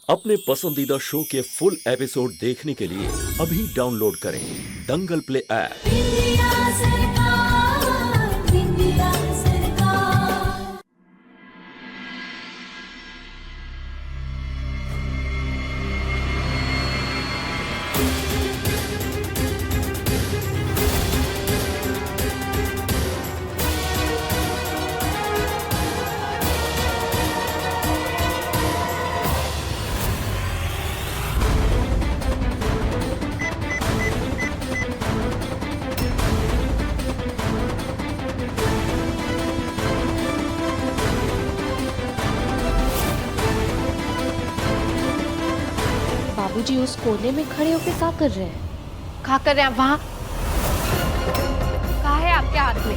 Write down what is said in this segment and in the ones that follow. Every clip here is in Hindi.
अपने पसंदीदा शो के फुल एपिसोड देखने के लिए अभी डाउनलोड करें दंगल प्ले ऐप। इंडिया सरकार, इंडिया सरकार। बाबूजी उस कोने में खड़े होकर क्या कर रहे हैं? कहा कर रहे हैं आप वहां? कहा है आपके हाथ में?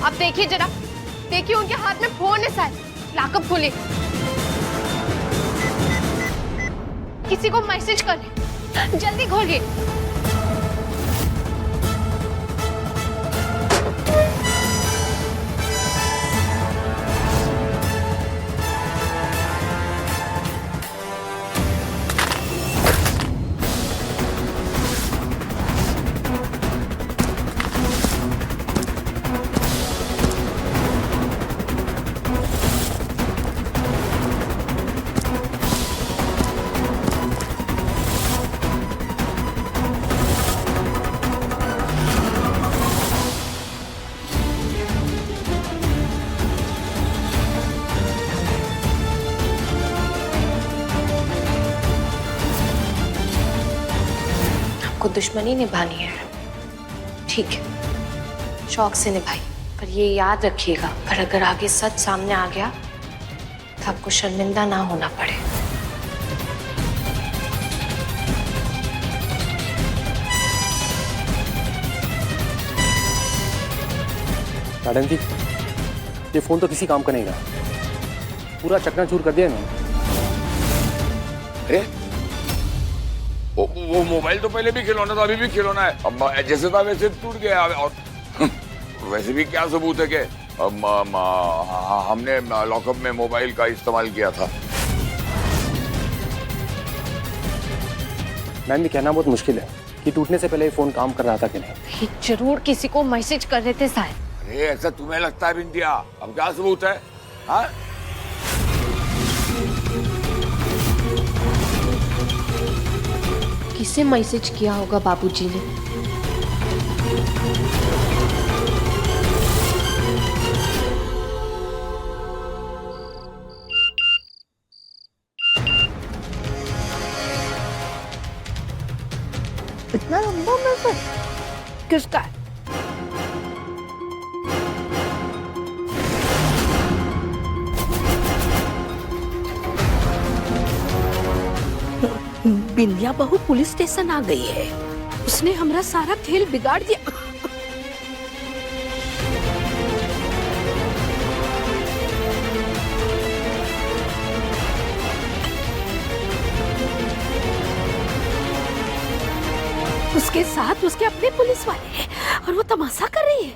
आप देखिए जरा, देखिए उनके हाथ में फोन है शायद। लॉकअप खोलिए, किसी को मैसेज करें, जल्दी खोलिए। को दुश्मनी निभानी है, ठीक है, शौक से निभाई, पर ये याद रखिएगा, पर अगर आगे सच सामने आ गया तो आपको शर्मिंदा ना होना पड़े। मैडम जी, ये फोन तो किसी काम का नहीं रहा, पूरा चकनाचूर कर दिया इन्होंने। अरे वो मोबाइल तो पहले भी खिलौना था, अभी भी खिलौना है। अब जैसे था वैसे टूट गया। और वैसे भी क्या सबूत है कि हमने लॉकअप में मोबाइल का इस्तेमाल किया था। मैम, ये कहना बहुत मुश्किल है कि टूटने से पहले फोन काम कर रहा था कि नहीं। ये जरूर किसी को मैसेज कर रहे थे शायद। अरे ऐसा तुम्हें लगता है बिंदिया? अब क्या सबूत है? हाँ, किसे मैसेज किया होगा बाबूजी ने? इतना लंबा मैसेज किसका है? बिंदिया बहू पुलिस स्टेशन आ गई है। उसने हमारा सारा खेल बिगाड़ दिया। उसके साथ उसके अपने पुलिस वाले हैं और वो तमाशा कर रही है।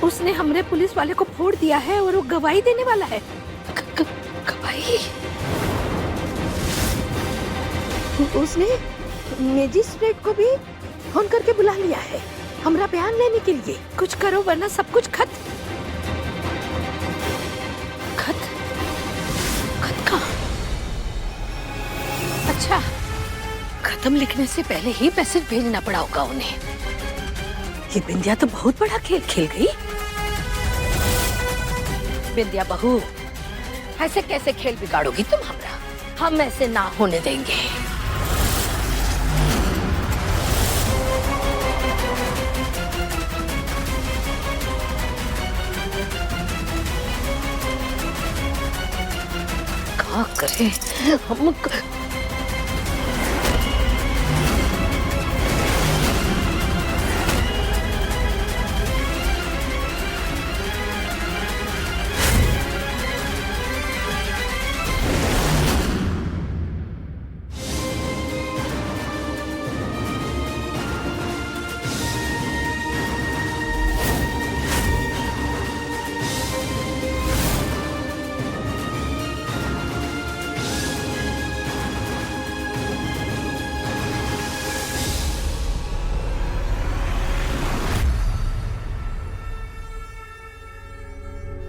उसने हमरे पुलिस वाले को फोड़ दिया है और वो गवाही देने वाला है। गवाही? उसने मजिस्ट्रेट को भी फोन करके बुला लिया है हमरा बयान लेने के लिए। कुछ करो वरना सब कुछ खत कहाँ? अच्छा, खत्म लिखने से पहले ही मैसेज भेजना पड़ा होगा उन्हें। ये बिंदिया तो बहुत बड़ा खेल खेल गई। बिंदिया बहू, ऐसे कैसे खेल बिगाड़ोगी तुम हमरा? हम ऐसे ना होने देंगे। क्या करें हम?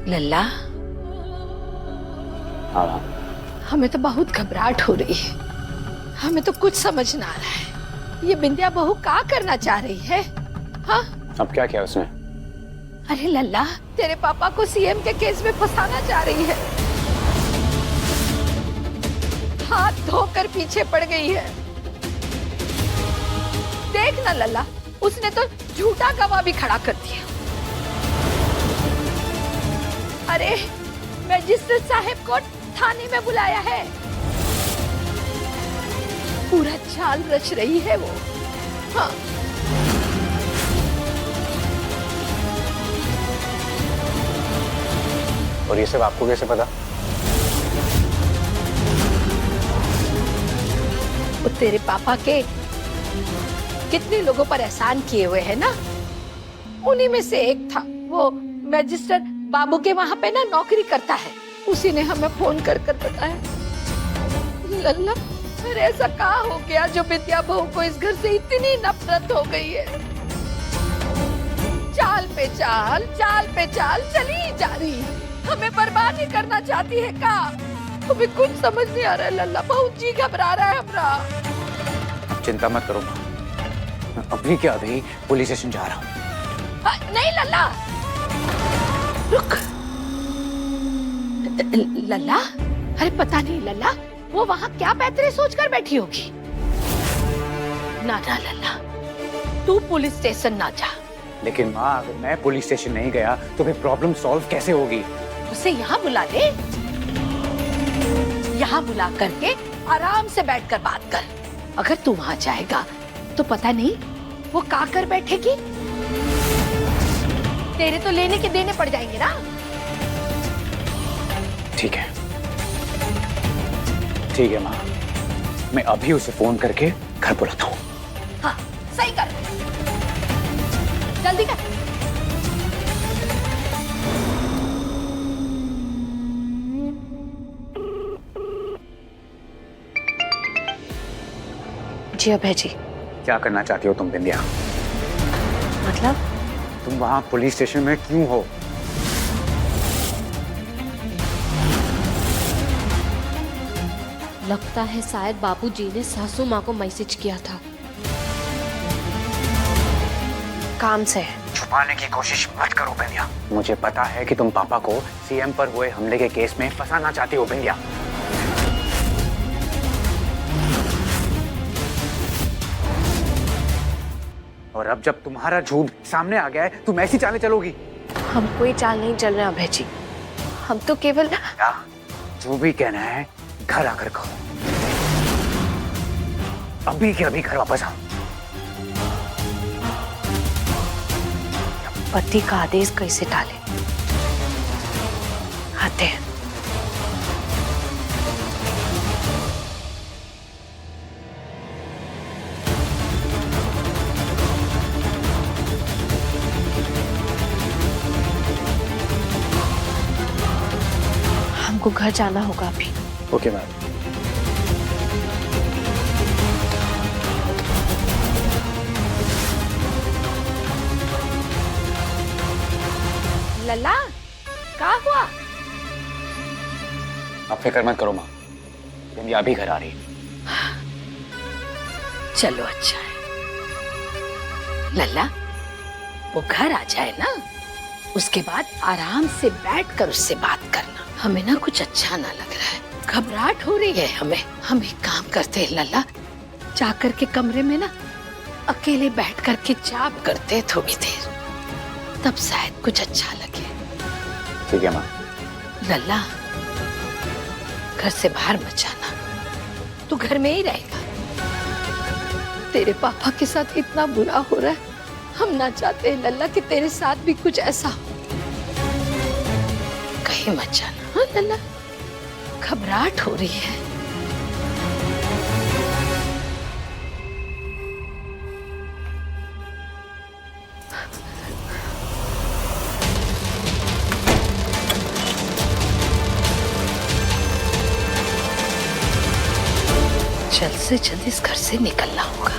लल्ला, हाँ हाँ। हमें तो बहुत घबराहट हो रही है। हमें तो कुछ समझ ना आ रहा है। ये बिंदिया बहू क्या करना चाह रही है? हाँ? अब क्या किया उसने? अरे लल्ला, तेरे पापा को सीएम के केस में फंसाना चाह रही है। हाथ धोकर पीछे पड़ गई है। देख ना लल्ला, उसने तो झूठा गवाह भी खड़ा कर दिया। अरे मैजिस्ट्रेट साहब को थाने में बुलाया है। पूरा चाल रच रही है वो। हाँ। और ये सब आपको कैसे पता? वो तेरे पापा के कितने लोगों पर एहसान किए हुए हैं ना, उन्हीं में से एक था वो मैजिस्ट्रेट बाबू के वहां पे ना नौकरी करता है। उसी ने हमें फोन कर बताया। लल्ला, अरे ऐसा कहाँ हो गया जो विद्या बहू को इस घर से इतनी नफरत हो गई है? चाल पे चाल चली जा रही है। हमें बर्बाद ही करना चाहती है का? हमें कुछ समझ नहीं आ रहा है लल्ला, बहुत जी घबरा रहा है हमरा। चिंता मत करो माँ, मैं अभी के अभी पुलिस स्टेशन जा रहा हूँ। नहीं लल्ला, रुक। लल्ला, अरे पता नहीं लल्ला, वो वहाँ क्या पैतरे सोचकर बैठी होगी। ना लल्ला, तू पुलिस स्टेशन ना जा। लेकिन माँ, अगर मैं पुलिस स्टेशन नहीं गया तो फिर प्रॉब्लम सॉल्व कैसे होगी? उसे यहाँ बुला ले। यहाँ बुला करके आराम से बैठकर बात कर। अगर तू वहाँ जाएगा तो पता नहीं वो क्या कर बैठेगी। तेरे तो लेने के देने पड़ जाएंगे ना। ठीक है माँ, मैं अभी उसे फोन करके घर बुलाता हूँ। हाँ, सही कर, जल्दी कर। जी अभय जी। क्या करना चाहती हो तुम बिंदिया? मतलब? तुम वहाँ पुलिस स्टेशन में क्यों हो? लगता है शायद बाबूजी ने सासू माँ को मैसेज किया था। काम से। छुपाने की कोशिश मत करो बिंदिया। मुझे पता है कि तुम पापा को सीएम पर हुए हमले के केस में फंसाना चाहती हो बिंदिया। और अब जब तुम्हारा झूठ सामने आ गया है, तुम ऐसी चालें चलोगी? हम कोई चाल नहीं चल रहे अभय जी, हम तो केवल। क्या? जो भी कहना है घर आकर कहो। अभी के अभी घर वापस आओ। पति का आदेश कैसे टाले? आते हैं। हमको घर जाना होगा अभी। Okay ma'am. लल्ला, क्या हुआ? अब फिक्र मत करो माँ, बिंदिया अभी घर आ रही है। चलो अच्छा है। लल्ला, वो घर आ जाए ना, उसके बाद आराम से बैठकर उससे बात करना। हमें ना कुछ अच्छा ना लग रहा है, घबराहट हो रही है हमें। हम एक काम करते हैं लल्ला, जाकर के कमरे में ना अकेले बैठ करके जाप करते थोड़ी देर, तब शायद कुछ अच्छा लगे। ठीक है माँ। लल्ला, घर से बाहर मत जाना, तू घर में ही रहेगा। तेरे पापा के साथ इतना बुरा हो रहा है, हम ना चाहते हैं लल्ला कि तेरे साथ भी कुछ ऐसा हो। कहीं मत जाना। हाँ लल्ला, घबराहट हो रही है। जल्द से जल्द इस घर से निकलना होगा।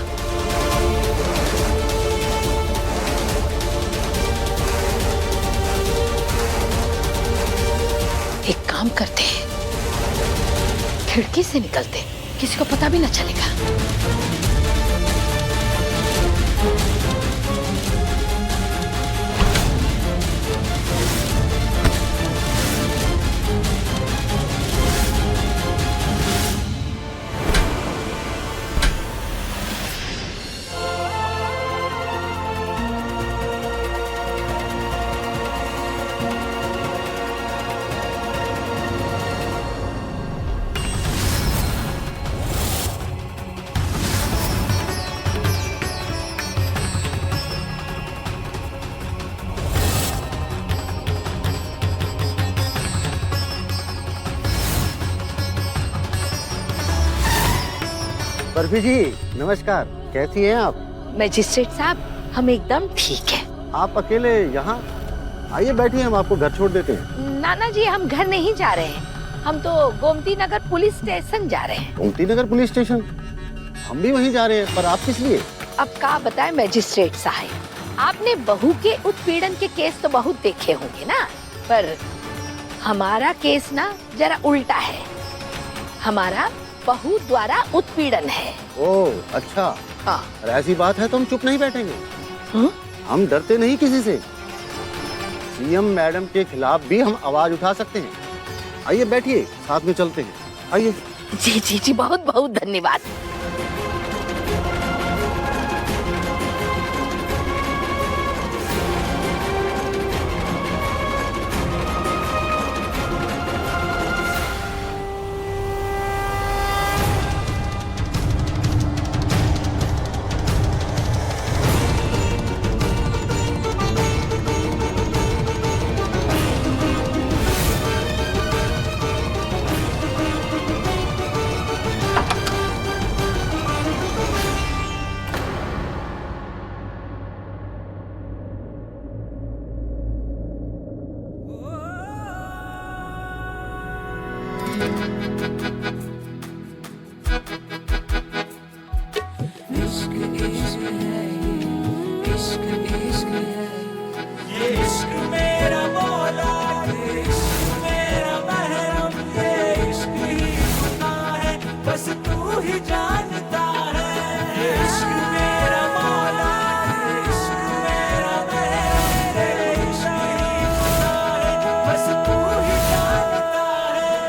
एक काम करते हैं, खिड़की से निकलते, किसी को पता भी न चलेगा। बर्फी जी नमस्कार, कैसी हैं आप? मैजिस्ट्रेट साहब, हम एकदम ठीक है। आप अकेले यहाँ? आइए बैठिए, हम आपको घर छोड़ देते हैं। नाना जी, हम घर नहीं जा रहे हैं, हम तो गोमती नगर पुलिस स्टेशन जा रहे हैं। Gomti Nagar police station? हम भी वहीं जा रहे हैं, पर आप किस लिए? अब क्या बताएं मैजिस्ट्रेट साहब, आपने बहू के उत्पीड़न के केस तो बहुत देखे होंगे ना, पर हमारा केस ना जरा उल्टा है। हमारा बहू द्वारा उत्पीड़न है। ओह अच्छा। हाँ। और ऐसी बात है तो हम चुप नहीं बैठेंगे। हम डरते नहीं किसी से। सीएम मैडम के खिलाफ भी हम आवाज उठा सकते हैं। आइए बैठिए, साथ में चलते हैं। आइए। जी जी जी, बहुत बहुत धन्यवाद।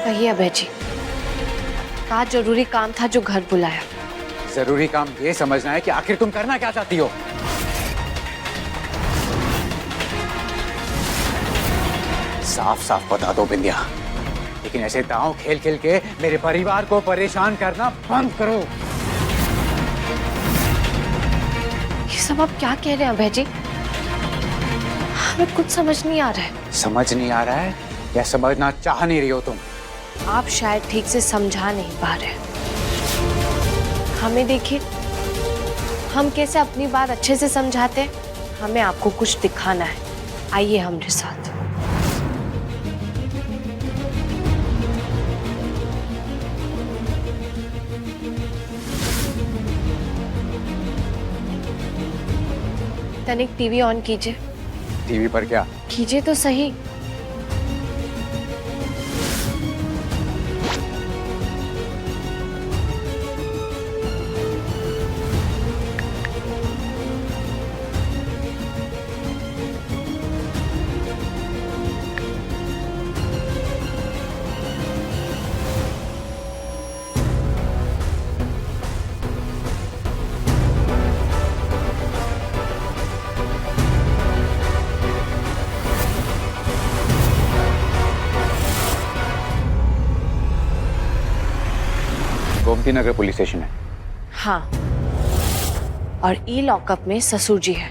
कहिए अभय जी, क्या जरूरी काम था जो घर बुलाया? जरूरी काम ये समझना है कि आखिर तुम करना क्या चाहती हो। साफ साफ बता दो बिंदिया, लेकिन ऐसे दांव खेल खेल के मेरे परिवार को परेशान करना बंद करो। ये सब आप क्या कह रहे हैं अभय जी? हमें कुछ समझ नहीं आ रहा है। समझ नहीं आ रहा है या समझना चाह नहीं रही हो तुम? आप शायद ठीक से समझा नहीं पा रहे। हमें देखिए, हम कैसे अपनी बात अच्छे से समझाते हैं। हमें आपको कुछ दिखाना है, आइए हमारे साथ। तनिक टीवी ऑन कीजिए। टीवी पर क्या? कीजिए तो सही। गोमती नगर पुलिस स्टेशन है। हाँ, और ई लॉकअप में ससुर जी है।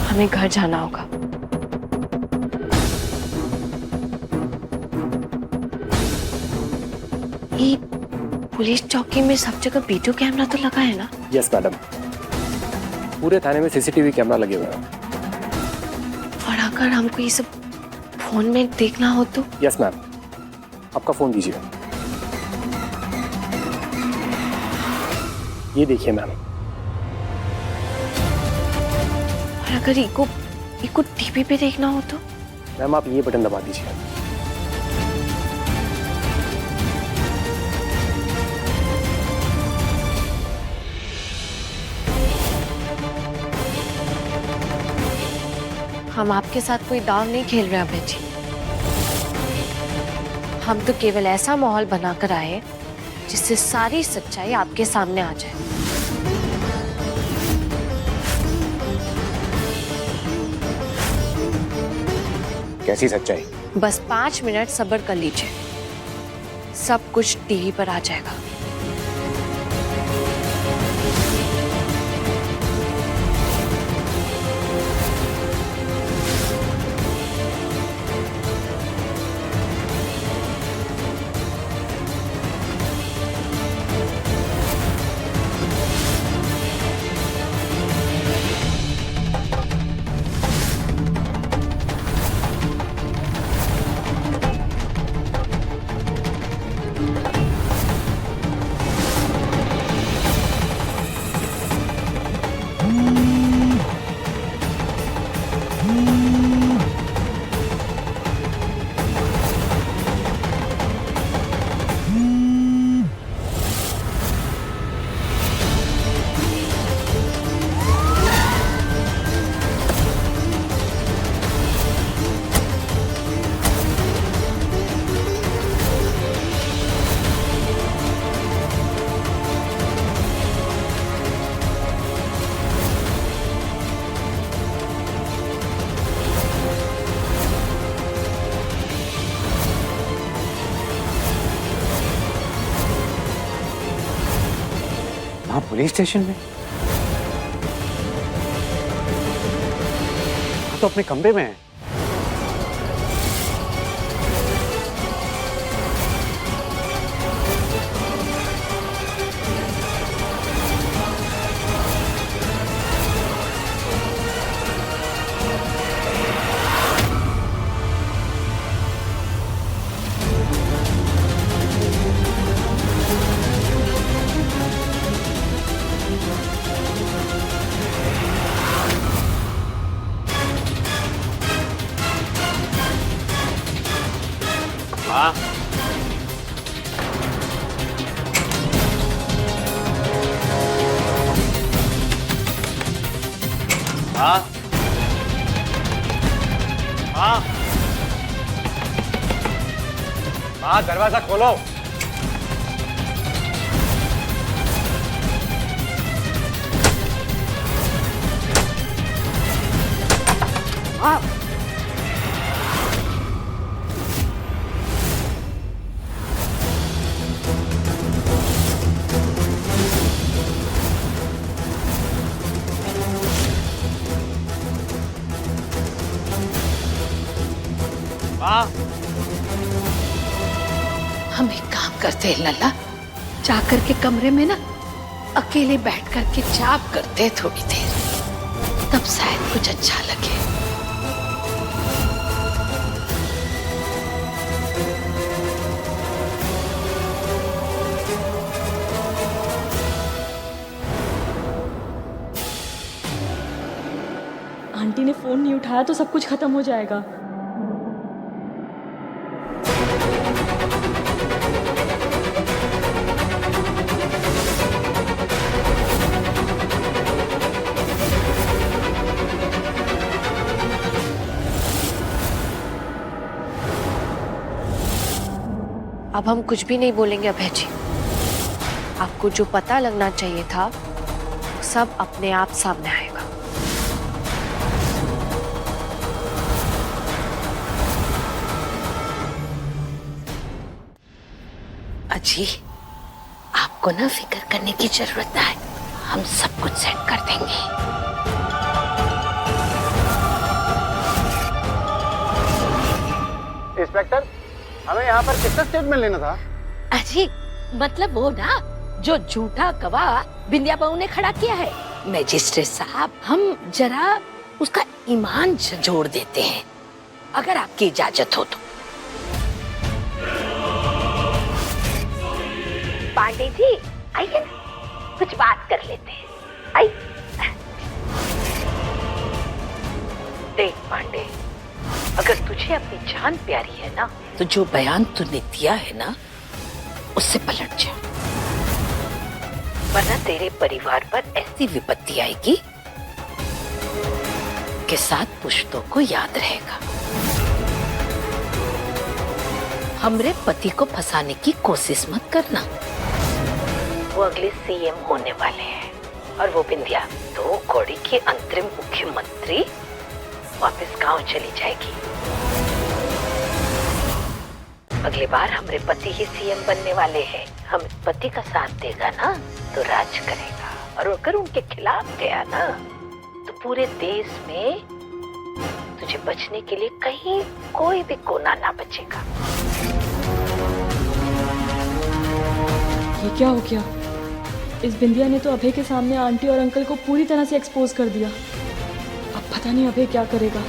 हमें घर जाना होगा। ये पुलिस चौकी में सब जगह वीडियो कैमरा तो लगा है ना? यस मैडम, पूरे थाने में सीसीटीवी कैमरा लगे हुए हैं। और अगर हमको ये सब फोन में देखना हो तो? यस मैम, आपका फोन दीजिए। ये देखिए मैम। और अगर इको टीवी पे देखना हो तो? मैम आप ये बटन दबा दीजिए। हम आपके साथ कोई दाव नहीं खेल रहे अभय जी। हम तो केवल ऐसा माहौल बनाकर आए जिससे सारी सच्चाई आपके सामने आ जाए। कैसी सच्चाई? बस 5 मिनट सब्र कर लीजिए, सब कुछ टीवी पर आ जाएगा। वहाँ पुलिस स्टेशन में? तो अपने कमरे में है। हाँ हाँ हाँ हाँ, दरवाजा खोलो। हाँ हाँ। हम एक काम करते हैं लल्ला, जाकर के कमरे में ना अकेले बैठ कर के जाप करते हैं थोड़ी देर, तब शायद कुछ अच्छा लगे। आंटी ने फोन नहीं उठाया तो सब कुछ खत्म हो जाएगा। अब हम कुछ भी नहीं बोलेंगे अभय जी। आपको जो पता लगना चाहिए था सब अपने आप सामने आएगा। अजी, आपको ना फिक्र करने की जरूरत है, हम सब कुछ सेट कर देंगे। इंस्पेक्टर, हमें यहाँ पर किसका स्टेटमेंट लेना था? अजी, मतलब वो ना जो झूठा गवाह बिंदिया बहू ने खड़ा किया है। मैजिस्ट्रेट साहब, हम जरा उसका ईमान जोड़ देते हैं, अगर आपकी इजाजत हो तो। पांडे जी आइए ना, कुछ बात कर लेते हैं। आई देख पांडे, अगर तुझे अपनी जान प्यारी है ना, तो जो बयान तूने दिया है ना, उससे पलट जा, वरना तेरे परिवार पर ऐसी विपत्ति आएगी कि 7 पुश्तों को याद रहेगा। हमरे पति को फंसाने की कोशिश मत करना। वो अगले सीएम होने वाले हैं और वो बिंदिया 2 कौड़ी की अंतरिम मुख्यमंत्री वापस गांव चली जाएगी। अगली बार हमारे पति ही सीएम बनने वाले हैं। हम पति का साथ देगा ना तो राज करेगा, और अगर उनके खिलाफ गया ना तो पूरे देश में तुझे बचने के लिए कहीं कोई भी कोना ना बचेगा। ये क्या हो गया? इस बिंदिया ने तो अभय के सामने आंटी और अंकल को पूरी तरह से एक्सपोज कर दिया। अब पता नहीं अभय क्या करेगा।